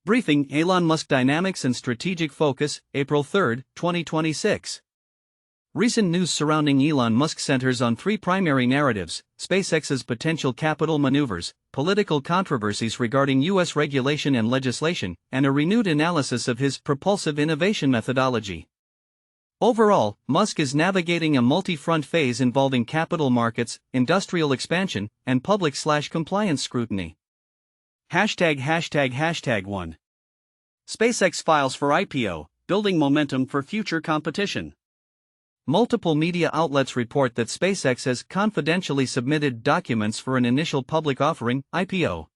Briefing Elon Musk Dynamics and Strategic Focus, April 3, 2026. Recent news surrounding Elon Musk centers on three primary narratives: SpaceX's potential capital maneuvers, political controversies regarding U.S. regulation and legislation, and a renewed analysis of his propulsive innovation methodology. Overall, Musk is navigating a multi-front phase involving capital markets, industrial expansion, and public/compliance scrutiny. #1. SpaceX files for IPO, building momentum for future competition. Multiple media outlets report that SpaceX has confidentially submitted documents for an initial public offering, IPO.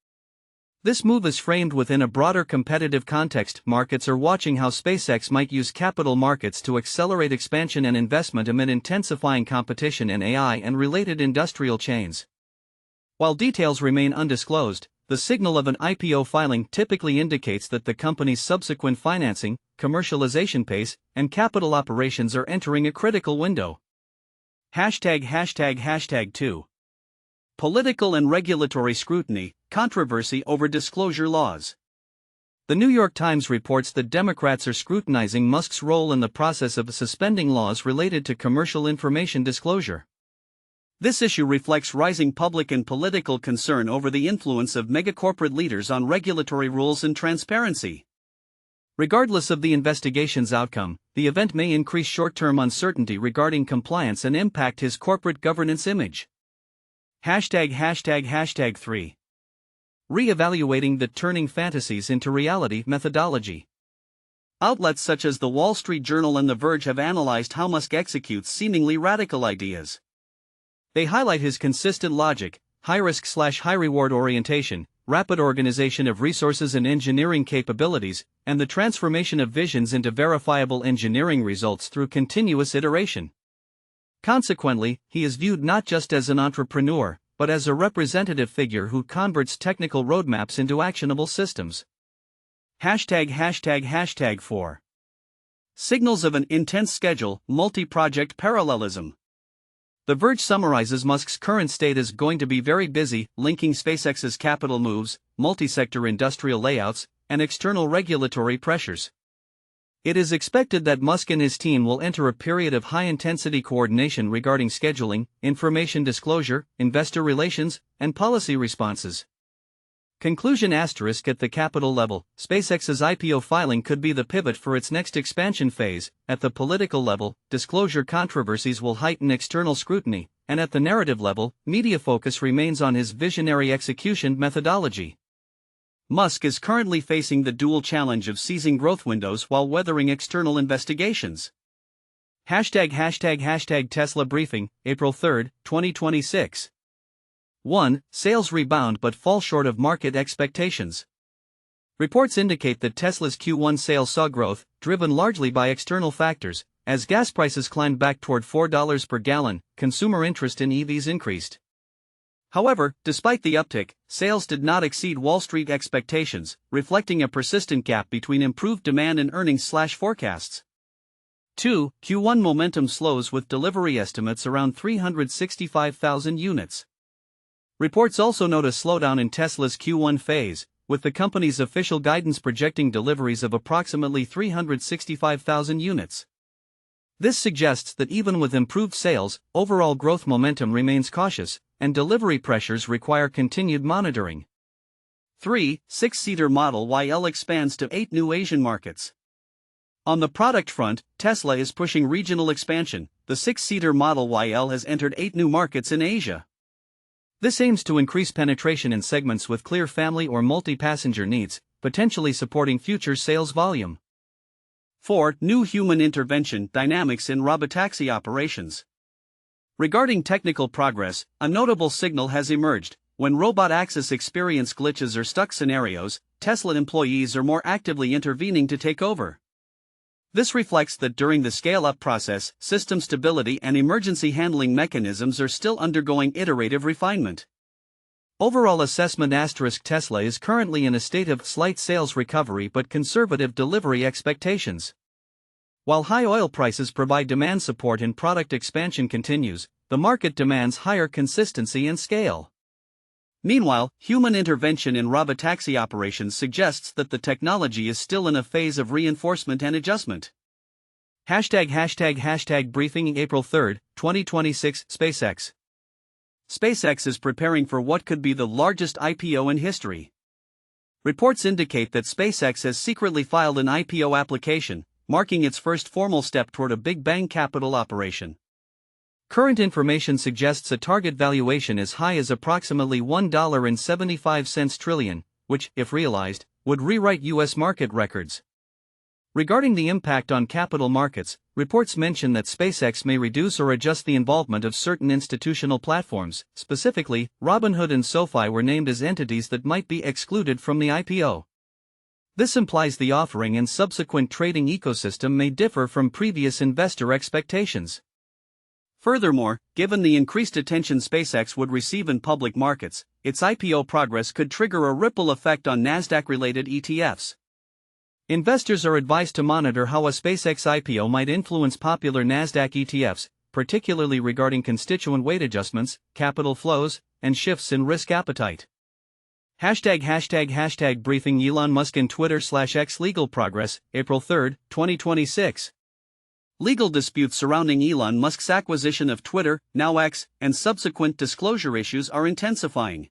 This move is framed within a broader competitive context. Markets are watching how SpaceX might use capital markets to accelerate expansion and investment amid intensifying competition in AI and related industrial chains. While details remain undisclosed, the signal of an IPO filing typically indicates that the company's subsequent financing, commercialization pace, and capital operations are entering a critical window. #2. Political and regulatory scrutiny, controversy over disclosure laws. The New York Times reports that Democrats are scrutinizing Musk's role in the process of suspending laws related to commercial information disclosure. This issue reflects rising public and political concern over the influence of megacorporate leaders on regulatory rules and transparency. Regardless of the investigation's outcome, the event may increase short-term uncertainty regarding compliance and impact his corporate governance image. #3. Re-evaluating the turning fantasies into reality methodology. Outlets such as the Wall Street Journal and The Verge have analyzed how Musk executes seemingly radical ideas. They highlight his consistent logic, high-risk/high-reward orientation, rapid organization of resources and engineering capabilities, and the transformation of visions into verifiable engineering results through continuous iteration. Consequently, he is viewed not just as an entrepreneur, but as a representative figure who converts technical roadmaps into actionable systems. #4. Signals of an intense schedule, multi-project parallelism. The Verge summarizes Musk's current state as going to be very busy, linking SpaceX's capital moves, multi-sector industrial layouts, and external regulatory pressures. It is expected that Musk and his team will enter a period of high-intensity coordination regarding scheduling, information disclosure, investor relations, and policy responses. Conclusion **At the capital level, SpaceX's IPO filing could be the pivot for its next expansion phase. At the political level, disclosure controversies will heighten external scrutiny, and at the narrative level, media focus remains on his visionary execution methodology. Musk is currently facing the dual challenge of seizing growth windows while weathering external investigations. #Tesla Briefing, April 3, 2026. 1. Sales rebound but fall short of market expectations. Reports indicate that Tesla's Q1 sales saw growth, driven largely by external factors. As gas prices climbed back toward $4 per gallon, consumer interest in EVs increased. However, despite the uptick, sales did not exceed Wall Street expectations, reflecting a persistent gap between improved demand and earnings/forecasts. 2. Q1 momentum slows with delivery estimates around 365,000 units. Reports also note a slowdown in Tesla's Q1 phase, with the company's official guidance projecting deliveries of approximately 365,000 units. This suggests that even with improved sales, overall growth momentum remains cautious, and delivery pressures require continued monitoring. 3. Six-seater Model YL expands to 8 new Asian markets. On the product front, Tesla is pushing regional expansion. The six-seater Model YL has entered 8 new markets in Asia. This aims to increase penetration in segments with clear family or multi-passenger needs, potentially supporting future sales volume. 4. New human intervention dynamics in robotaxi operations. Regarding technical progress, a notable signal has emerged. When robot access experience glitches or stuck scenarios, Tesla employees are more actively intervening to take over. This reflects that during the scale-up process, system stability and emergency handling mechanisms are still undergoing iterative refinement. Overall assessment * Tesla is currently in a state of slight sales recovery but conservative delivery expectations. While high oil prices provide demand support and product expansion continues, the market demands higher consistency and scale. Meanwhile, human intervention in robotaxi operations suggests that the technology is still in a phase of reinforcement and adjustment. Briefing April 3, 2026 SpaceX. SpaceX is preparing for what could be the largest IPO in history. Reports indicate that SpaceX has secretly filed an IPO application, marking its first formal step toward a big bang capital operation. Current information suggests a target valuation as high as approximately $1.75 trillion, which, if realized, would rewrite U.S. market records. Regarding the impact on capital markets, reports mention that SpaceX may reduce or adjust the involvement of certain institutional platforms. Specifically, Robinhood and SoFi were named as entities that might be excluded from the IPO. This implies the offering and subsequent trading ecosystem may differ from previous investor expectations. Furthermore, given the increased attention SpaceX would receive in public markets, its IPO progress could trigger a ripple effect on Nasdaq-related ETFs. Investors are advised to monitor how a SpaceX IPO might influence popular Nasdaq ETFs, particularly regarding constituent weight adjustments, capital flows, and shifts in risk appetite. Briefing Elon Musk and Twitter/X legal progress, April 3, 2026. Legal disputes surrounding Elon Musk's acquisition of Twitter, now X, and subsequent disclosure issues are intensifying.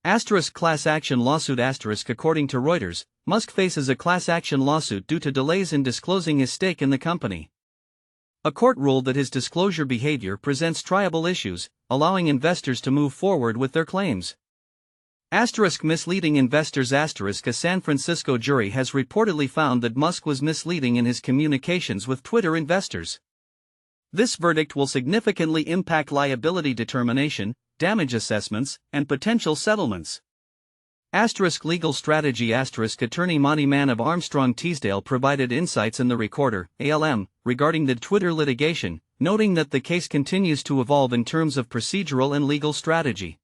Class action lawsuit. According to Reuters, Musk faces a class action lawsuit due to delays in disclosing his stake in the company. A court ruled that his disclosure behavior presents triable issues, allowing investors to move forward with their claims. Misleading investors. A San Francisco jury has reportedly found that Musk was misleading in his communications with Twitter investors. This verdict will significantly impact liability determination, damage assessments, and potential settlements. Legal strategy. Attorney Monty Mann of Armstrong Teasdale provided insights in the Recorder, ALM, regarding the Twitter litigation, noting that the case continues to evolve in terms of procedural and legal strategy.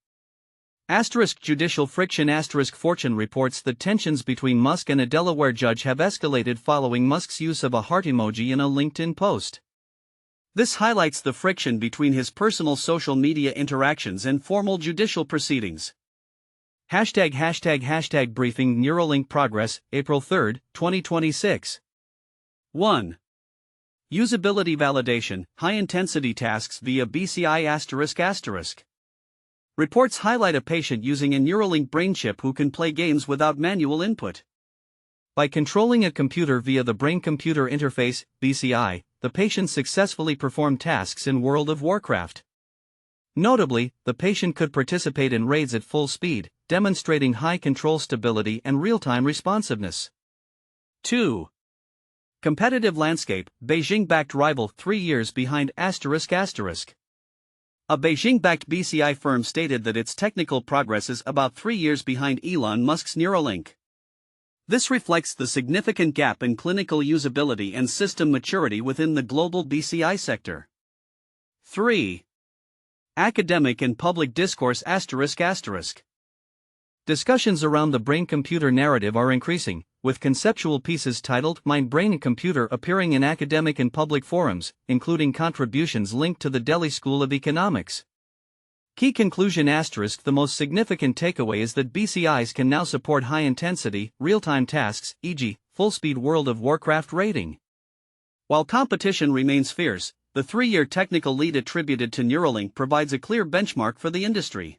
Judicial friction. Fortune reports that tensions between Musk and a Delaware judge have escalated following Musk's use of a heart emoji in a LinkedIn post. This highlights the friction between his personal social media interactions and formal judicial proceedings. Briefing Neuralink progress, April 3, 2026. 1. Usability validation, high-intensity tasks via BCI***. Reports highlight a patient using a Neuralink brain chip who can play games without manual input. By controlling a computer via the brain-computer interface, BCI, the patient successfully performed tasks in World of Warcraft. Notably, the patient could participate in raids at full speed, demonstrating high control stability and real-time responsiveness. 2. Competitive landscape, Beijing-backed rival 3 years behind ***. A Beijing-backed BCI firm stated that its technical progress is about 3 years behind Elon Musk's Neuralink. This reflects the significant gap in clinical usability and system maturity within the global BCI sector. 3. Academic and public discourse ***. Discussions around the brain-computer narrative are increasing, with conceptual pieces titled Mind Brain Computer appearing in academic and public forums, including contributions linked to the Delhi School of Economics. Key conclusion ***. The most significant takeaway is that BCIs can now support high-intensity, real-time tasks, e.g., full-speed World of Warcraft raiding. While competition remains fierce, the 3-year technical lead attributed to Neuralink provides a clear benchmark for the industry.